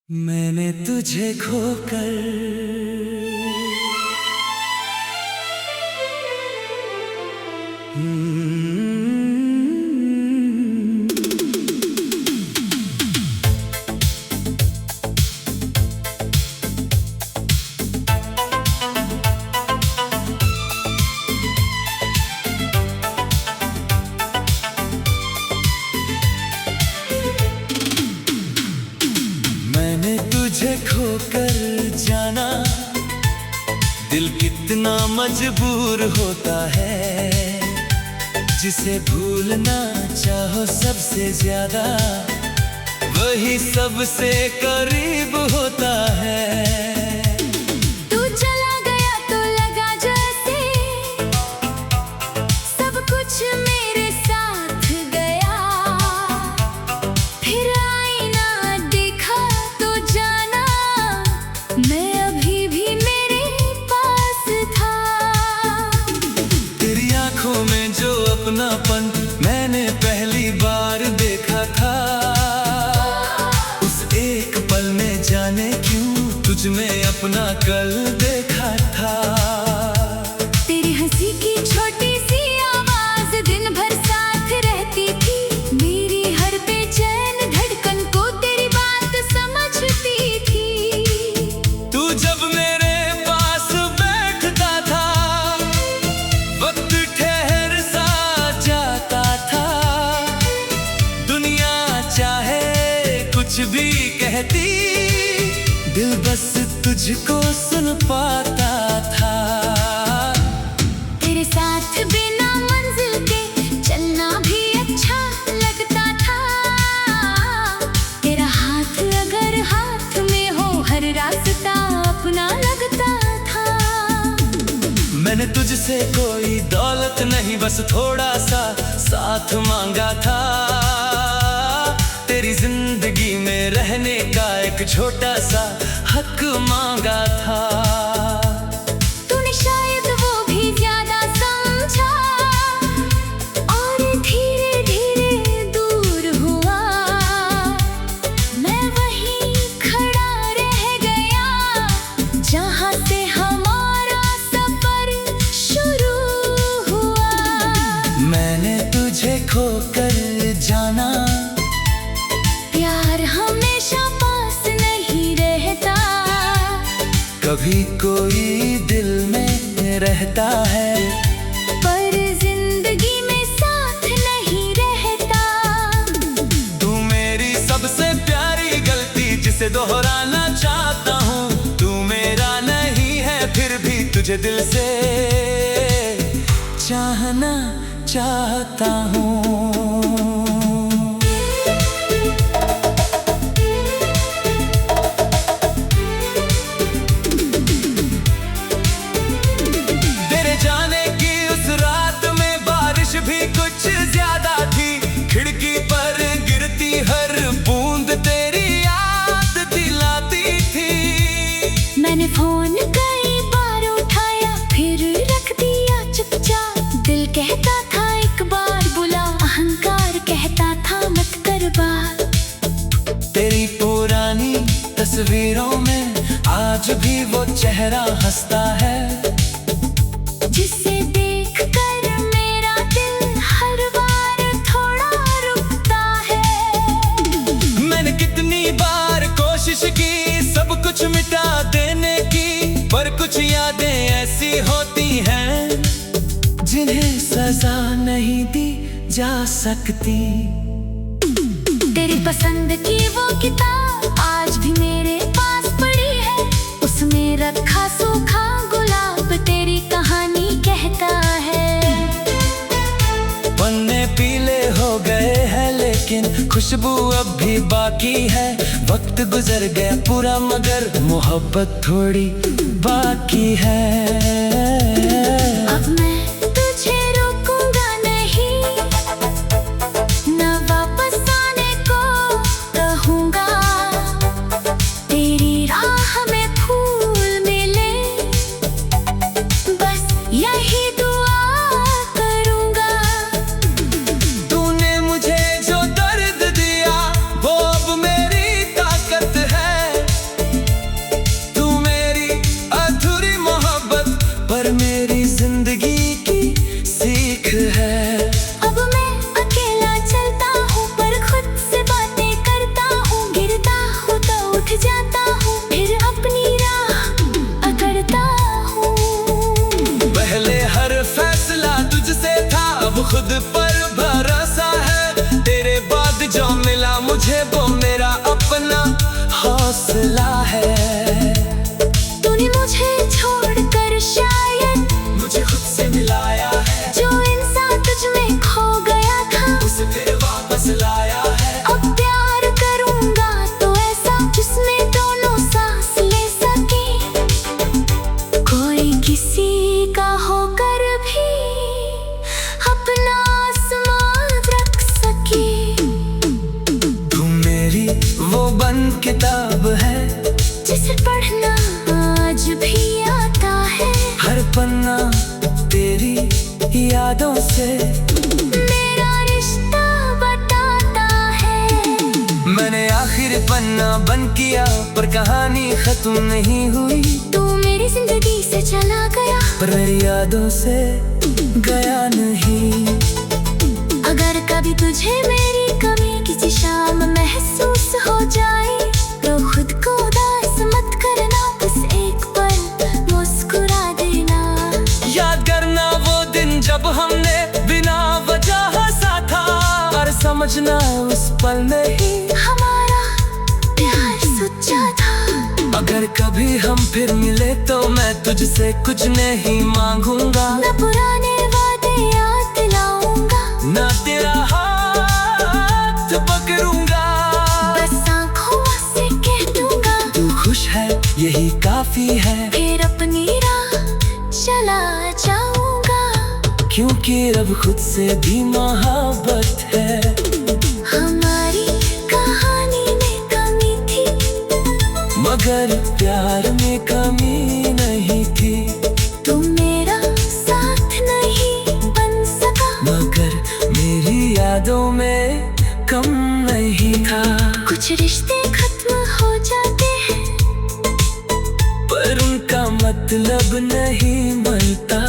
मैंने तुझे खोकर मैंने तुझे खोकर जाना, दिल कितना मजबूर होता है। जिसे भूलना चाहो सबसे ज्यादा, वही सबसे करीब होता है। तू चला गया तो लगा जैसे सब कुछ मेरे साथ गया। फिर आईना देखा तो जाना, मैं अभी भी मेरे पास था। तेरी आंखों में जो अपनापन मैंने पहली बार देखा था, उस एक पल में जाने क्यों तुझ में अपना कल देखा था। तेरी हंसी की छोटी सी आवाज दिन भर साथ रहती थी। मेरी हर बेचैन धड़कन को तेरी बात समझती थी। तू जब मेरे पास बैठता था, वक्त ठहर सा जाता था। दुनिया चाहे कुछ भी कहती, दिल बस तुझको सुन पाता था। तेरे साथ बिना मंजिल के चलना भी अच्छा लगता था। तेरा हाथ अगर हाथ में हो, हर रास्ता अपना लगता था। मैंने तुझसे कोई दौलत नहीं, बस थोड़ा सा साथ मांगा था। तेरी जिंदगी में रहने का एक छोटा सा हक मांगा था। तूने शायद वो भी ज्यादा समझा, और धीरे धीरे दूर हुआ। मैं वहीं खड़ा रह गया, जहाँ से हमारा सफर शुरू हुआ। मैंने तुझे खोकर जाना, प्यार हमेशा पास नहीं रहता। कभी कोई दिल में रहता है, पर जिंदगी में साथ नहीं रहता। तू मेरी सबसे प्यारी गलती, जिसे दोहराना चाहता हूँ। तू मेरा नहीं है, फिर भी तुझे दिल से चाहना चाहता हूँ। तेरे जाने की उस रात में बारिश भी कुछ ज्यादा थी। खिड़की पर गिरती हर बूंद तेरी याद दिलाती थी। मैंने फोन कई बार उठाया, फिर रख दिया चुपचाप। दिल कहता था एक बार बुला, अहंकार कहता था मत कर बात। तेरी पुरानी तस्वीरों में आज भी वो चेहरा हंसता है, जिसे देख कर मेरा दिल हर बार थोड़ा रुकता है। मैंने कितनी बार कोशिश की सब कुछ मिटा देने की, पर कुछ यादें ऐसी होती हैं जिन्हें सजा नहीं दी जा सकती। तेरी पसंद की वो किताब आज भी मेरे पास पड़ी है। उसमें रखा सूखा गुलाब तेरी कहानी कहता है। पन्ने पीले हो गए हैं, लेकिन खुशबू अब भी बाकी है। वक्त गुजर गया पूरा, मगर मोहब्बत थोड़ी बाकी है। अब मैं तुझे रोकूंगा नहीं, न वापस आने को कहूंगा। तेरी राह में फूल मिले, बस यही दुआ करूंगा। तूने मुझे जो दर्द दिया, वो अब मेरी ताकत है। उठ जाता हूँ, फिर अपनी राह अकड़ता हूँ। पहले हर फैसला तुझसे था, अब खुद पर भरोसा है। तेरे बाद जो मिला मुझे वो मेरा अपना हौसला है। तूने मुझे छोड़कर शायद मुझे खुद से मिलाया है, जो इंसान तुझ में खो गया था उसे फिर वापस लाया है। अब प्यार करूंगा तो ऐसा जिसमें दोनों सांस ले सके, कोई किसी का होकर भी अपना आसमान रख सके। तू मेरी वो बंद किताब है, जिसे पढ़ना आज भी आता है। हर पन्ना तेरी यादों से मेरा रिश्ता बताता है। मैंने आखिर पन्ना बंद किया, पर कहानी खत्म नहीं हुई। तू मेरी जिंदगी से चला गया, पर मेरी यादों से गया नहीं। अगर कभी तुझे मेरी कमी किसी शाम महसूस हो जाए, तो खुद को उदास मत करना, बस एक पल मुस्कुरा देना। याद करना वो दिन जब हमने बिना वजह हंसा था, और समझना उस पल में ही हमारा प्यार सच्चा था। अगर कभी हम फिर मिले तो मैं तुझसे कुछ नहीं मांगूंगा, न पुराने वादे याद दिलाऊंगा, ना तेरा हाथ पकड़ूंगा। बस आंखों से कह दूंगा तू खुश है यही काफी है, फिर अपनी राह चला जाऊंगा। क्योंकि अब खुद से भी मोहब्बत है। हमारी कहानी में कमी थी, मगर प्यार में कमी नहीं थी। तू मेरा साथ नहीं बन सका, मगर मेरी यादों में कम नहीं था। कुछ रिश्ते खत्म हो जाते हैं, पर उनका मतलब नहीं मिलता।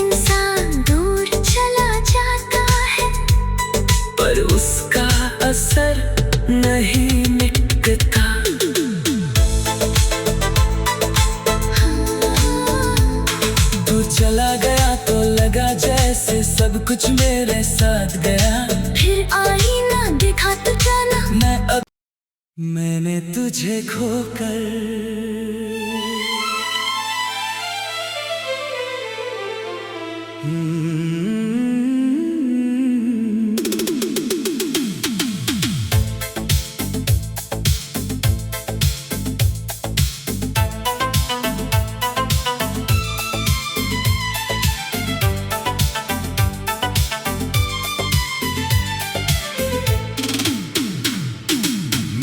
इंसान दूर चला जाता है, पर उसका असर नहीं मिटता। तू चला गया तो लगा जैसे सब कुछ मेरे साथ गया। फिर आईना देखा तो जाना मैंने तुझे खोकर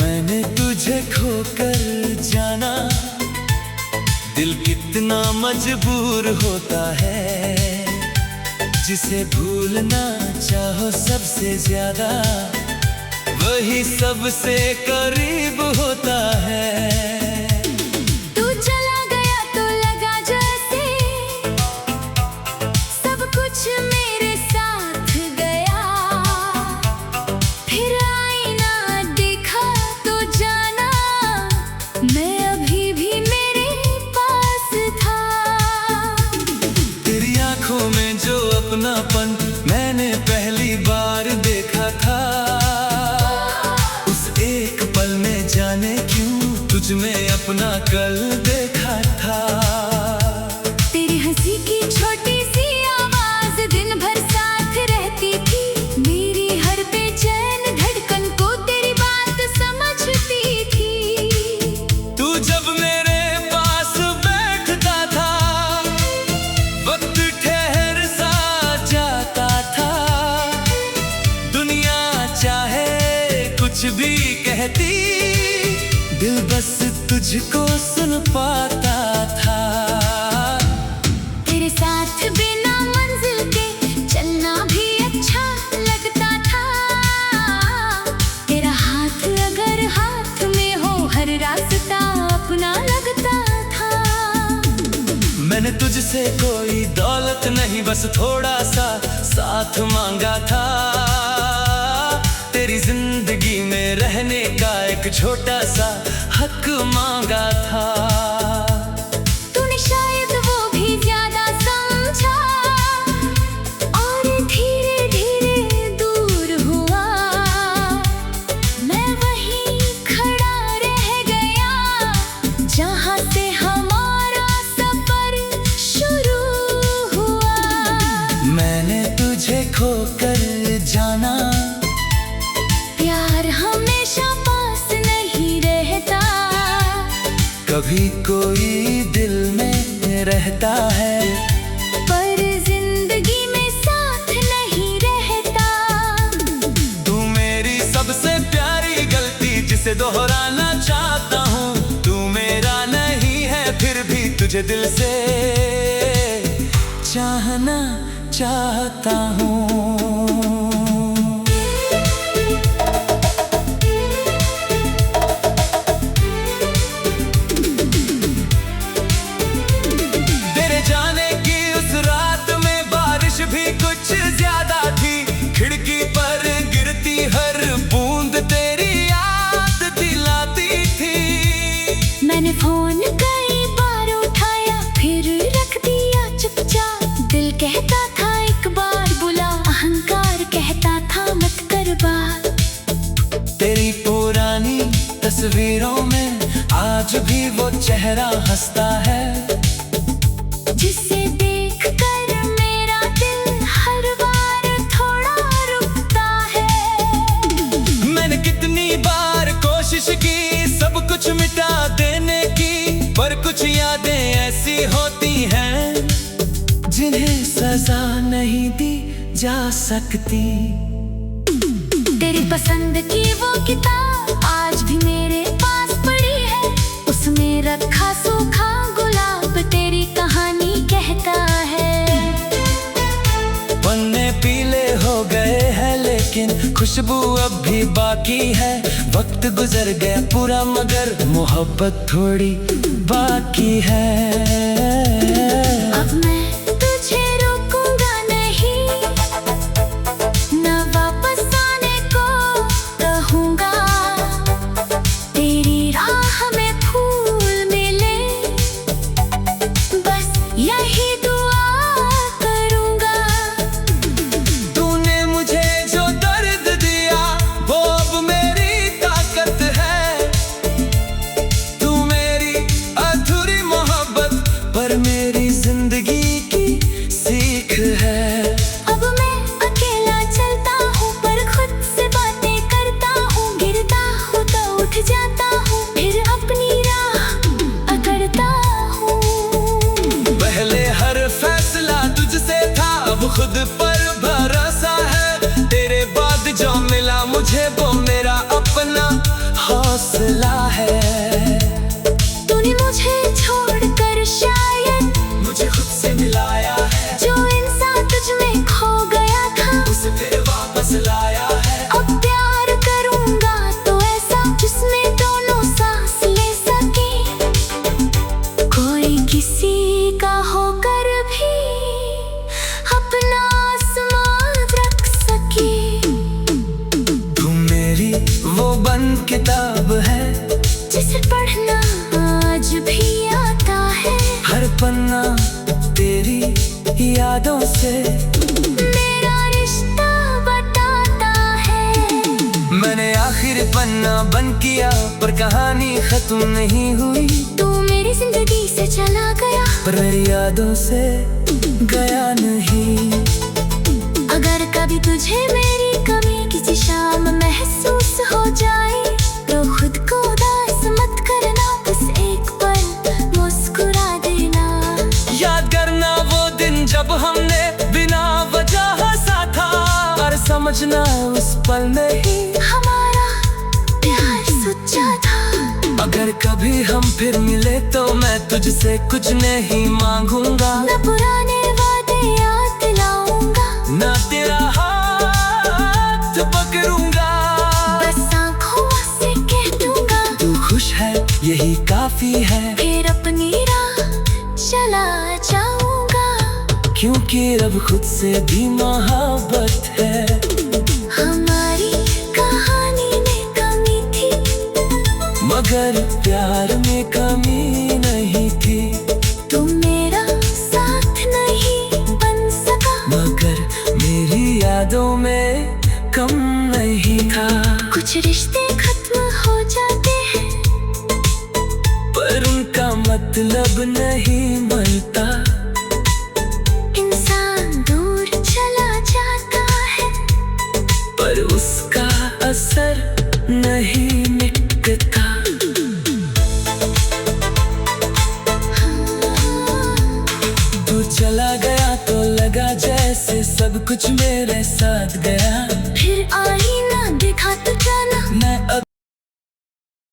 मैंने तुझे खोकर जाना, दिल कितना मजबूर होता है। जिसे भूलना चाहो सबसे ज्यादा, वही सबसे करीब होता है। तू चला गया तो लगा जैसे सब कुछ मेरे साथ गया। फिर आईना देखा तो जाना, मैं अभी भी मेरे पास था। तेरी आंखों में जो अपनापन मैंने पहली बार देखा था, उस एक पल में जाने क्यों तुझ में अपना कल देखा था। तेरी हंसी की छोटी सी आवाज दिन भर साथ रहती थी, मेरी हर बेचैन धड़कन को तेरी बात समझती थी। तू जब मेरे पास बैठता था, वक्त ठहर सा जाता था। दुनिया चाहे कुछ भी कहती, दिल बस तुझको सुन पाता था। तेरे साथ बिना मंजिल के चलना भी अच्छा लगता था। तेरा हाथ अगर हाथ में हो, हर रास्ता अपना लगता था। मैंने तुझसे कोई दौलत नहीं, बस थोड़ा सा साथ मांगा था। मेरी जिंदगी में रहने का एक छोटा सा हक मांगा था। तूने शायद वो भी ज्यादा समझा और धीरे धीरे दूर हुआ। मैं वहीं खड़ा रह गया जहाँ से हमारा सफर शुरू हुआ। मैंने तुझे खोकर जाना, प्यार हमेशा पास नहीं रहता, कभी कोई दिल में रहता है, पर जिंदगी में साथ नहीं रहता। तू मेरी सबसे प्यारी गलती जिसे दोहराना चाहता हूँ। तू मेरा नहीं है फिर भी तुझे दिल से चाहना चाहता हूँ। तेरे जाने की उस रात में बारिश भी कुछ ज्यादा थी। खिड़की पर गिरती हर बूंद तेरी याद दिलाती थी। मैंने फोन कई बार उठाया फिर रख दिया चुपचाप। दिल कहता था एक बार बुला, अहंकार कहता था मत कर बात। तेरी पुरानी तस्वीरों में आज भी वो चेहरा हंसता है, जिसे देखकर मेरा दिल हर बार थोड़ा रुकता है। मैंने कितनी बार कोशिश की सब कुछ मिटा देने की, पर कुछ यादें ऐसी होती हैं जिन्हें सजा नहीं दी जा सकती। तेरी पसंद की वो किताब आज भी मेरे पास पड़ी है, उसमें रखा सूखा गुलाब तेरी कहानी कहता है। पन्ने पीले हो गए हैं लेकिन खुशबू अब भी बाकी है। वक्त गुजर गया पूरा मगर मोहब्बत थोड़ी बाकी है। अब मैं तुझे रोकूंगा नहीं, न वापस आने को कहूंगा। तेरी राह में फूल मिले बस यही दुआ करूंगा। तूने मुझे जो दर्द दिया वो अब मेरी ताकत है। तू मेरी अधूरी मोहब्बत पर मेरी जिंदगी की सीख है। अब मैं अकेला चलता हूँ पर खुद से बातें करता हूँ। गिरता हूँ तो उठ जाता हूँ, फिर अपनी राह अकड़ता हूँ। पहले हर फैसला तुझसे था, अब खुद पर भरोसा है। तेरे बाद जो मिला मुझे वो मेरा अपना हौसला है। तूने मुझे छोड़कर शायद मुझे खुद से मिलाया है, जो इंसान तुझ में खो गया था उसे फिर वापस लाया है। अब प्यार करूंगा तो ऐसा जिसमें दोनों सांस ले सके, कोई किसी का होकर भी अपना आसमान रख सके। तू मेरी वो बंद किताब है जिसे पढ़ना आज भी आता है। हर पन्ना तेरी यादों से मेरा रिश्ता बताता है। मैंने आखिर पन्ना बंद किया पर कहानी खत्म नहीं हुई। तू मेरी जिंदगी से चला गया पर मेरी यादों से गया नहीं। अगर कभी तुझे मेरी कमी किसी शाम महसूस हो जाए तो खुद को उदास मत करना, बस एक पल मुस्कुरा देना। याद करना वो दिन जब हमने बिना वजह हंसा था, और समझना उस पल में ही हमारा प्यार सच्चा था। अगर कभी हम फिर मिले तो मैं तुझसे कुछ नहीं मांगूंगा। न पुराने वादे याद दिलाऊंगा, ना तेरा हाथ पकड़ूंगा। बस आँखों से कह दूंगा तू खुश है यही काफी है। फिर अपनी राह चला जाऊंगा, क्योंकि अब खुद से भी मोहब्बत है। हमारी कहानी मगर प्यार में कमी नहीं थी। तू मेरा साथ नहीं बन सका, मगर मेरी यादों में कम नहीं था। कुछ रिश्ते खत्म हो जाते हैं, पर उनका मतलब नहीं